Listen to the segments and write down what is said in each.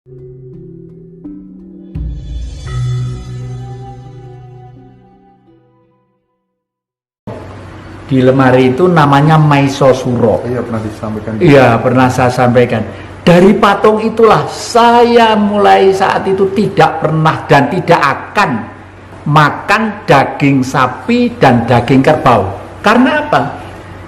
Di lemari itu namanya Maiso Suro. Iya, pernah disampaikan. Iya, pernah saya sampaikan. Dari patung itulah saya mulai saat itu tidak pernah dan tidak akan makan daging sapi dan daging kerbau. Karena apa?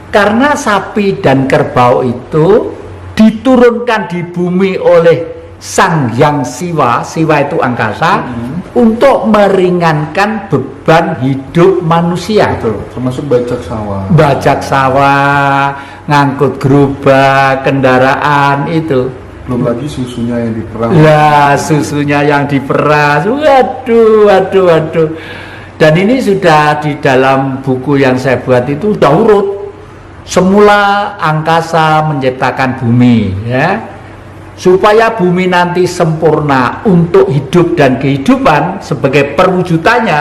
Karena sapi dan kerbau itu diturunkan di bumi oleh Sang Hyang Siwa, Siwa itu angkasa, untuk meringankan beban hidup manusia. Betul, termasuk bajak sawah. Bajak sawah, ngangkut gerobak, kendaraan itu. Belum lagi susunya yang diperas. Ya, susunya yang diperas. Waduh. Dan ini sudah di dalam buku yang saya buat itu sudah urut. Semula angkasa menciptakan bumi, ya, supaya bumi nanti sempurna untuk hidup dan kehidupan sebagai perwujudannya.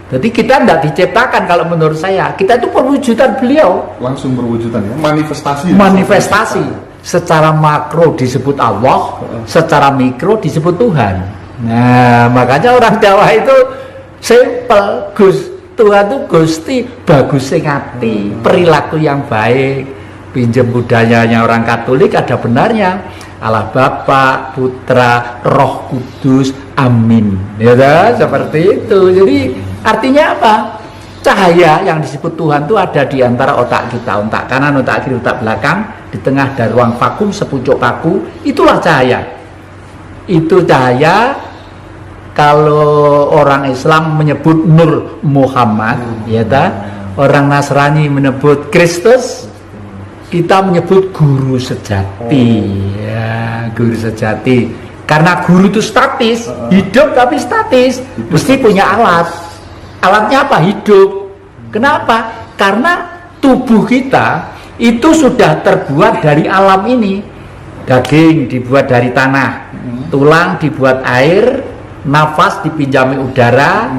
Jadi kita tidak diciptakan, kalau menurut saya kita itu perwujudan beliau. Langsung berwujudan ya, Manifestasi. Secara makro disebut Allah, secara mikro disebut Tuhan. Nah, makanya orang Jawa itu simpel, Tuhan itu Gusti, bagus sing ati, perilaku yang baik. Pinjem budayanya orang Katolik ada benarnya. Allah Bapa, Putra, Roh Kudus, Amin. Ya, seperti itu. Jadi artinya apa? Cahaya yang disebut Tuhan itu ada di antara otak kita, otak kanan, otak kiri, otak belakang, di tengah ada ruang vakum, sepucuk paku. Itulah cahaya. Itu cahaya. Kalau orang Islam menyebut Nur Muhammad, ya ta? Orang Nasrani menyebut Kristus, kita menyebut guru sejati. Ya, guru sejati. Karena guru itu statis, hidup tapi statis, mesti punya alat. Alatnya apa? Hidup. Kenapa? Karena tubuh kita itu sudah terbuat dari alam ini. Daging dibuat dari tanah, tulang dibuat air, nafas dipinjami udara,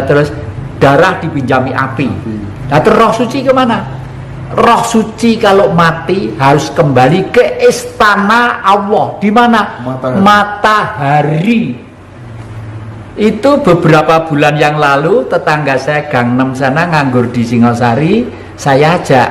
terus darah dipinjami api. Nah, terus roh suci kemana? Roh suci kalau mati harus kembali ke istana Allah. Di mana? Matahari. Itu beberapa bulan yang lalu tetangga saya Gang 6 sana nganggur di Singosari, saya ajak,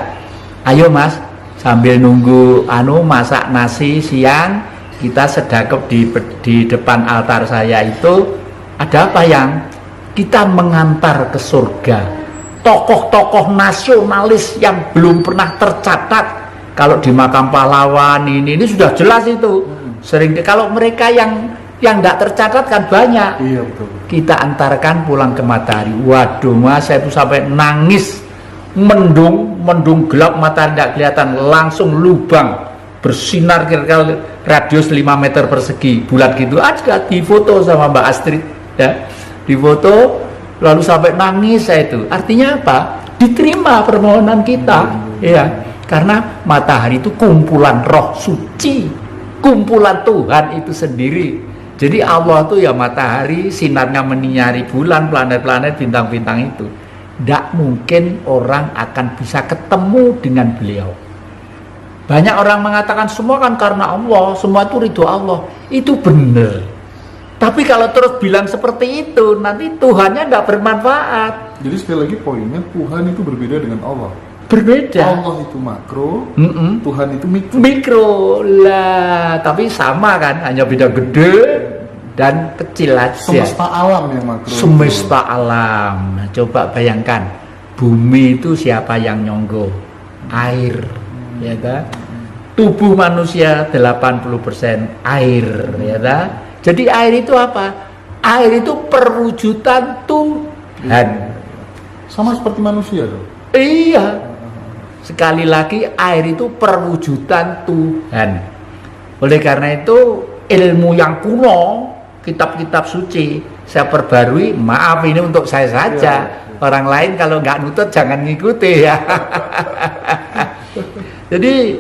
ayo mas, sambil nunggu masak nasi siang, kita sedekap di depan altar saya itu. Ada apa yang kita mengantar ke surga tokoh-tokoh nasionalis yang belum pernah tercatat. Kalau di makam pahlawan ini sudah jelas itu. Sering kalau mereka yang tidak tercatat kan banyak. Iya, betul. Kita antarkan pulang ke matahari. Waduh mas, saya itu sampai nangis. Mendung gelap, matahari tidak kelihatan, langsung lubang bersinar kira-kira radius 5 meter persegi, bulat gitu aja. Difoto sama Mbak Astrid, ya, difoto, lalu sampai nangis saya itu. Artinya apa? Diterima permohonan kita, ya, karena matahari itu kumpulan roh suci, kumpulan Tuhan itu sendiri. Jadi Allah itu ya matahari, sinarnya menyinari bulan, planet-planet, bintang-bintang itu. Tidak mungkin orang akan bisa ketemu dengan beliau. Banyak orang mengatakan semua kan karena Allah, semua itu ridho Allah. Itu benar. Tapi kalau terus bilang seperti itu, nanti Tuhannya tidak bermanfaat. Jadi sekali lagi poinnya, Tuhan itu berbeda dengan Allah. Berbeda. Allah itu makro, Tuhan itu mikro. Mikro lah, tapi sama kan, hanya beda gede dan kecil aja. Semesta alam yang makro. Semesta alam. Nah, coba bayangkan, bumi itu siapa yang nyonggo? Air, ya kan? Tubuh manusia 80% air, ya kan? Jadi air itu apa? Air itu perwujudan Tuhan. Sama seperti manusia tuh. Iya. Sekali lagi, air itu perwujudan Tuhan. Oleh karena itu, ilmu yang kuno, kitab-kitab suci, saya perbarui. Maaf, ini untuk saya saja. Orang lain kalau nggak nutut jangan ngikuti ya. Jadi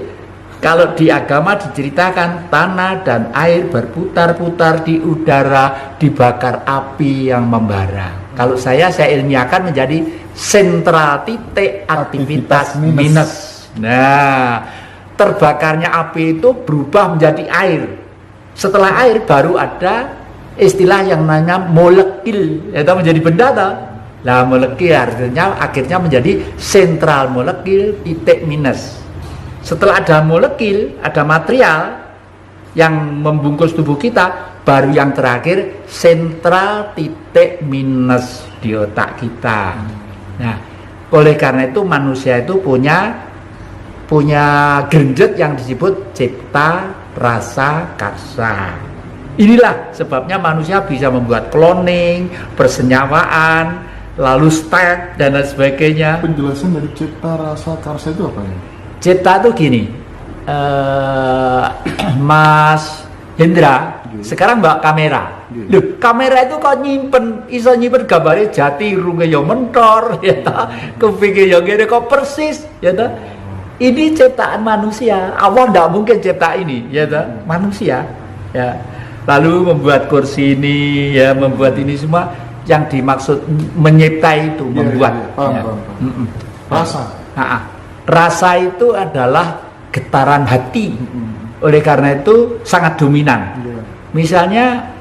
kalau di agama diceritakan tanah dan air berputar-putar di udara, dibakar api yang membara. Kalau saya ilmiahkan menjadi sentral titik aktivitas minus. Nah, terbakarnya api itu berubah menjadi air. Setelah air baru ada istilah yang namanya molekul, itu menjadi benda toh. Nah, molekul artinya akhirnya menjadi sentral molekul titik minus. Setelah ada molekul, ada material yang membungkus tubuh kita, baru yang terakhir sentral titik minus di otak kita. Nah, oleh karena itu manusia itu punya genjet yang disebut cipta, rasa, karsa. Inilah sebabnya manusia bisa membuat cloning, persenyawaan, lalu stek dan lain sebagainya. Penjelasan dari cipta, rasa, karsa itu apa ya? Cipta itu gini, Mas Hendra, sekarang bawa kamera. Loh, kamera itu kok iso nyimpen gambarnya jati, runge yo mentor, ya ta. Kupinge yo ngene kok persis, ya ta. Ini ciptaan manusia. Allah tidak mungkin cipta ini, ya ta. Manusia, ya. Lalu membuat kursi ini, ya, membuat ini semua yang dimaksud menyiptai itu, membuat. Paham. Rasa. Rasa itu adalah getaran hati. Oleh karena itu sangat dominan. Misalnya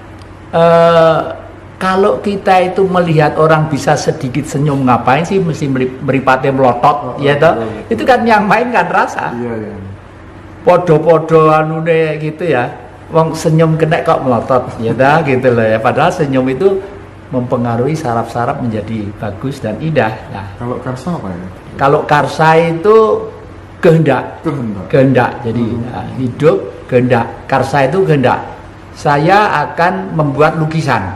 kalau kita itu melihat orang bisa sedikit senyum, ngapain sih mesti meripatnya melotot, ya toh? Itu kan yang main kan rasa. Podo-podo anune gitu ya. Wong senyum kena kok melotot, ya dah gitu loh ya. Padahal senyum itu mempengaruhi saraf-saraf menjadi bagus dan indah. Nah, kalau karsa apa ya? Kalau karsa itu kehendak. Jadi hidup kehendak. Karsa itu kehendak. Saya akan membuat lukisan.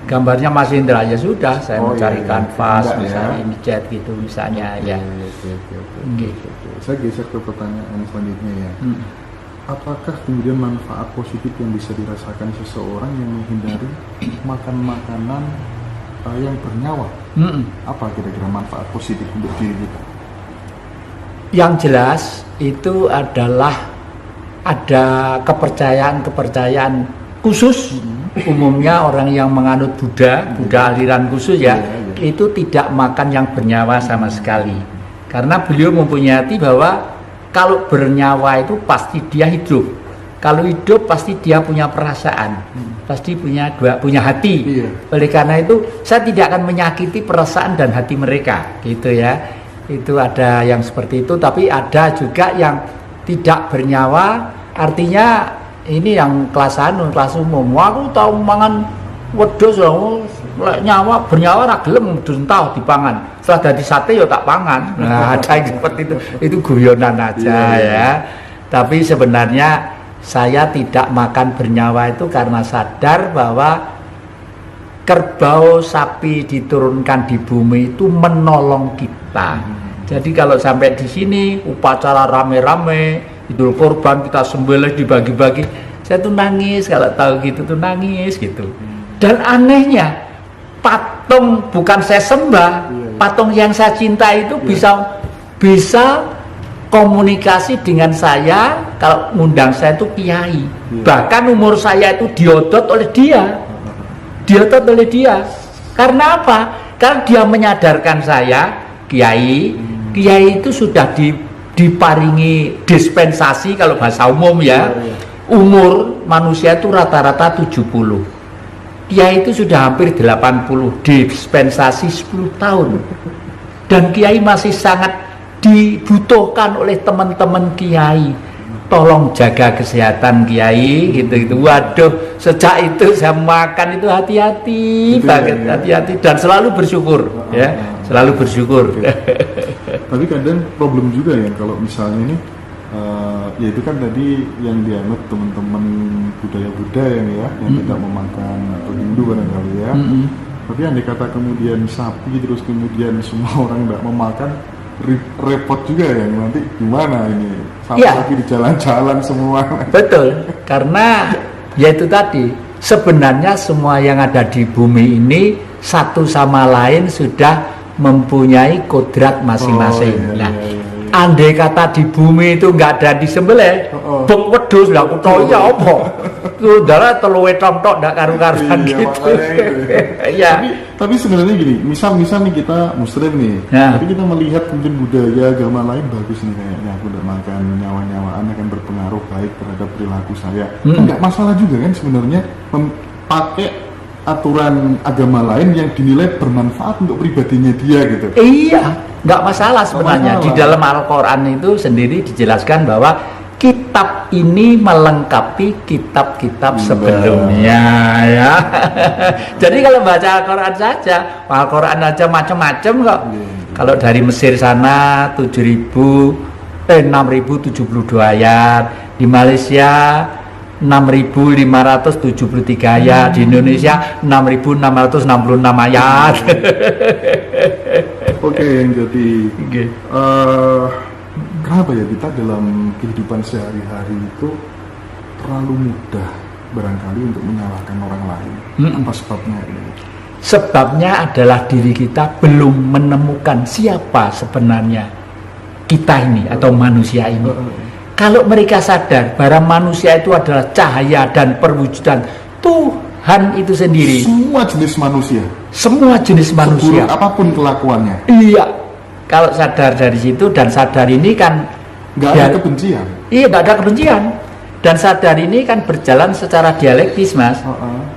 Gambarnya Mas Indra, ya sudah, saya mencari kanvas, misalnya ini cat gitu misalnya, ya. Saya geser ke pertanyaan selanjutnya ya. Apakah kemudian manfaat positif yang bisa dirasakan seseorang yang menghindari makan makanan yang bernyawa? Apa kira-kira manfaat positif untuk diri kita? Yang jelas itu adalah ada kepercayaan khusus. Umumnya orang yang menganut Buddha aliran khusus ya, itu tidak makan yang bernyawa sama sekali. Karena beliau mempunyai hati bahwa kalau bernyawa itu pasti dia hidup. Kalau hidup pasti dia punya perasaan, pasti punya hati. Oleh karena itu saya tidak akan menyakiti perasaan dan hati mereka, gitu ya. Itu ada yang seperti itu, tapi ada juga yang tidak bernyawa, artinya ini yang kelas umum. Aku tahu mangan wedhus nyawa bernyawa ra gelem entah dipangan. Setelah dadi sate ya tak pangan. Nah, ada yang seperti itu. Itu guyonan aja ya. Tapi sebenarnya saya tidak makan bernyawa itu karena sadar bahwa kerbau sapi diturunkan di bumi itu menolong kita. Jadi kalau sampai di sini upacara rame-rame, Idul Kurban kita sembelih dibagi-bagi, saya tuh nangis kalau tahu gitu tuh nangis gitu. Dan anehnya patung bukan saya sembah, patung yang saya cinta itu bisa komunikasi dengan saya. Kalau ngundang saya itu kiai, bahkan umur saya itu diodot oleh dia. Karena apa? Karena dia menyadarkan saya, kiai itu sudah diparingi dispensasi kalau bahasa umum ya. Umur manusia itu rata-rata 70. Kiai itu sudah hampir 80, dispensasi 10 tahun. Dan kiai masih sangat dibutuhkan oleh teman-teman kiai. Tolong jaga kesehatan kiai gitu. Waduh, sejak itu saya makan itu hati-hati banget, hati-hati dan selalu bersyukur ya, selalu bersyukur. Tapi kadang problem juga ya kalau misalnya ini ya itu kan tadi yang dianut teman-teman budaya yang tidak memakan atau Hindu barangkali ya. Tapi andai kata kemudian sapi terus kemudian semua orang tidak memakan, repot juga ya, nanti gimana ini sapi di jalan-jalan semua. Betul, karena ya itu tadi sebenarnya semua yang ada di bumi ini satu sama lain sudah mempunyai kodrat masing-masing. andai kata di bumi itu nggak ada disembelih, bek wedhus lah aku tahu ya apa. Itu darah telu wetong tok ndak karu-karuan Iya, gitu. makanya gitu ya. Iya. Tapi sebenarnya gini, misal nih kita muslim nih, Ya. tapi kita melihat mungkin budaya agama lain bagus nih kayaknya aku udah makan nyawa-nyawaan akan berpengaruh baik terhadap perilaku saya. Enggak masalah juga kan sebenarnya pakai aturan agama lain yang dinilai bermanfaat untuk pribadinya dia gitu. Iya, nggak masalah sebenarnya. masalah. Di dalam Al-Quran itu sendiri dijelaskan bahwa kitab ini melengkapi kitab-kitab sebelumnya, ya. Jadi kalau baca Al-Quran saja, Al-Quran aja macam-macam kok. Kalau dari Mesir sana 6.072 ayat, di Malaysia 6.573 ayat, di Indonesia 6.666 ayat. Oke, yang jadi Oke. kenapa ya kita dalam kehidupan sehari-hari itu terlalu mudah barangkali untuk menyalahkan orang lain? Apa sebabnya ini? Sebabnya adalah diri kita belum menemukan siapa sebenarnya kita ini atau manusia ini. Kalau mereka sadar bahwa manusia itu adalah cahaya dan perwujudan Tuhan itu sendiri, Semua jenis manusia, semua jenis manusia. seburuk apapun kelakuannya, Iya, kalau sadar dari situ dan sadar ini kan nggak ada kebencian. Iya, nggak ada kebencian. Dan sadar ini kan berjalan secara dialektis, Mas.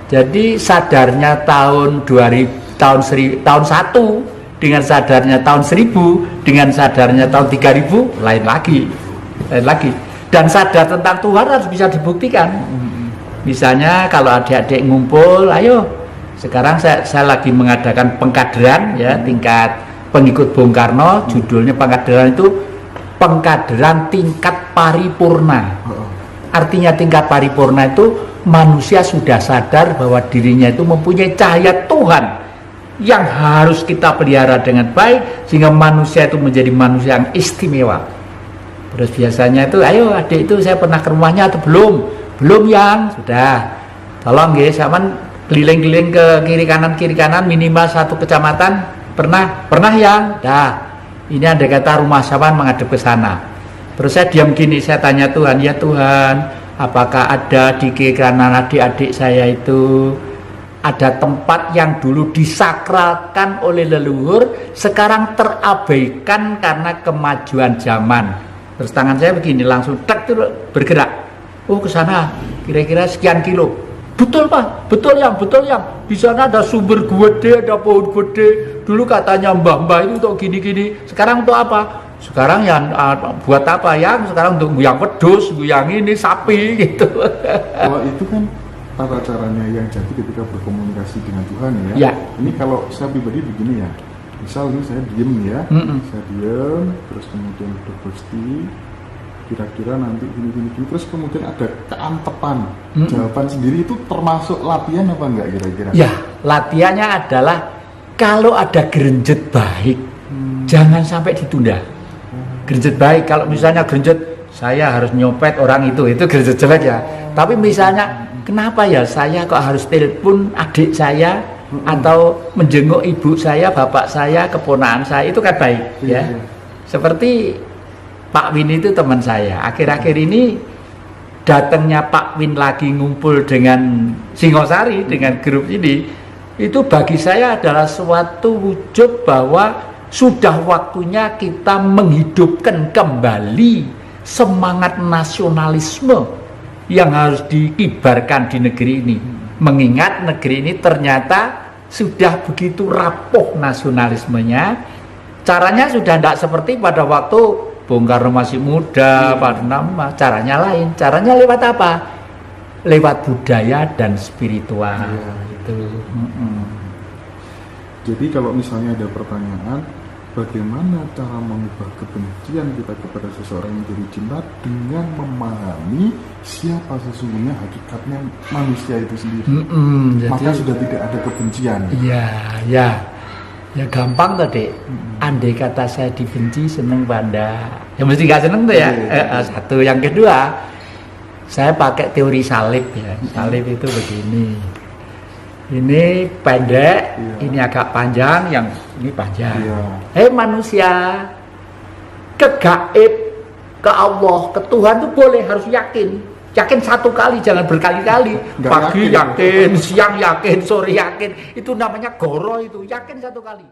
Jadi sadarnya tahun 2000, tahun 1 dengan sadarnya tahun 1000 dengan sadarnya tahun 3000 lain lagi. Dan sadar tentang Tuhan harus bisa dibuktikan. Misalnya kalau adik-adik ngumpul, ayo sekarang saya lagi mengadakan pengkaderan ya, tingkat pengikut Bung Karno. Judulnya pengkaderan itu pengkaderan tingkat paripurna. Artinya tingkat paripurna itu manusia sudah sadar bahwa dirinya itu mempunyai cahaya Tuhan yang harus kita pelihara dengan baik sehingga manusia itu menjadi manusia yang istimewa. Terus biasanya itu, ayo adik itu saya pernah ke rumahnya atau belum? Belum yang sudah. Tolong ya, sampean keliling-keliling ke kiri kanan minimal satu kecamatan. Pernah yang? Dah. Ini ada kata rumah sampean menghadap ke sana. Terus saya diam gini, saya tanya Tuhan, ya Tuhan, apakah ada di kiri kanan adik-adik saya itu ada tempat yang dulu disakralkan oleh leluhur, sekarang terabaikan karena kemajuan zaman. Terus tangan saya begini, langsung tek terus bergerak. Oh ke sana, kira-kira sekian kilo. Betul Pak, betul yang. Di sana ada sumber gede, ada pohon gede. Dulu katanya mbah-mbah itu untuk gini-gini. Sekarang untuk apa? Sekarang yang buat apa ya? Sekarang untuk guyang wedhus, guyang ini sapi gitu. Kalau itu kan tata caranya yang jadi ketika berkomunikasi dengan Tuhan ya. Ya. Ini kalau saya pribadi begini ya. Misal nih saya diem ya, saya diem, terus kemudian Gusti, kira-kira nanti gini, terus kemudian ada keantepan jawaban sendiri, itu termasuk latihan apa enggak kira-kira? Ya, latihannya adalah kalau ada gerenjet baik, jangan sampai ditunda. Gerenjet baik, kalau misalnya gerenjet saya harus nyopet orang itu gerenjet jelek ya. Tapi misalnya kenapa ya saya kok harus telepon adik saya atau menjenguk ibu saya, bapak saya, keponakan saya, itu kan baik ya. Seperti Pak Win itu teman saya. Akhir-akhir ini datangnya Pak Win lagi ngumpul dengan Singosari dengan grup ini, itu bagi saya adalah suatu wujud bahwa sudah waktunya kita menghidupkan kembali semangat nasionalisme yang harus dikibarkan di negeri ini. Mengingat negeri ini ternyata sudah begitu rapuh nasionalismenya. Caranya sudah tidak seperti pada waktu Bung Karno masih muda, pada nama caranya lain. Caranya lewat apa? Lewat budaya dan spiritual. Itu. Jadi kalau misalnya ada pertanyaan, bagaimana cara mengubah kebencian kita kepada seseorang yang jadi cinta dengan memahami siapa sesungguhnya hakikatnya manusia itu sendiri. Maka sudah tidak ada kebencian. Ya gampang tadi. Andai kata saya dibenci, seneng pada. Ya mesti gak seneng tuh ya. Satu, yang kedua, saya pakai teori salib ya. Salib itu begini. Ini pendek, ini agak panjang, yang ini panjang. Hei manusia, ke gaib, ke Allah, ke Tuhan itu boleh, harus yakin. Yakin satu kali, jangan berkali-kali. Nggak Pagi yakin. yakin, siang yakin, sore yakin. Itu namanya goro itu, yakin satu kali.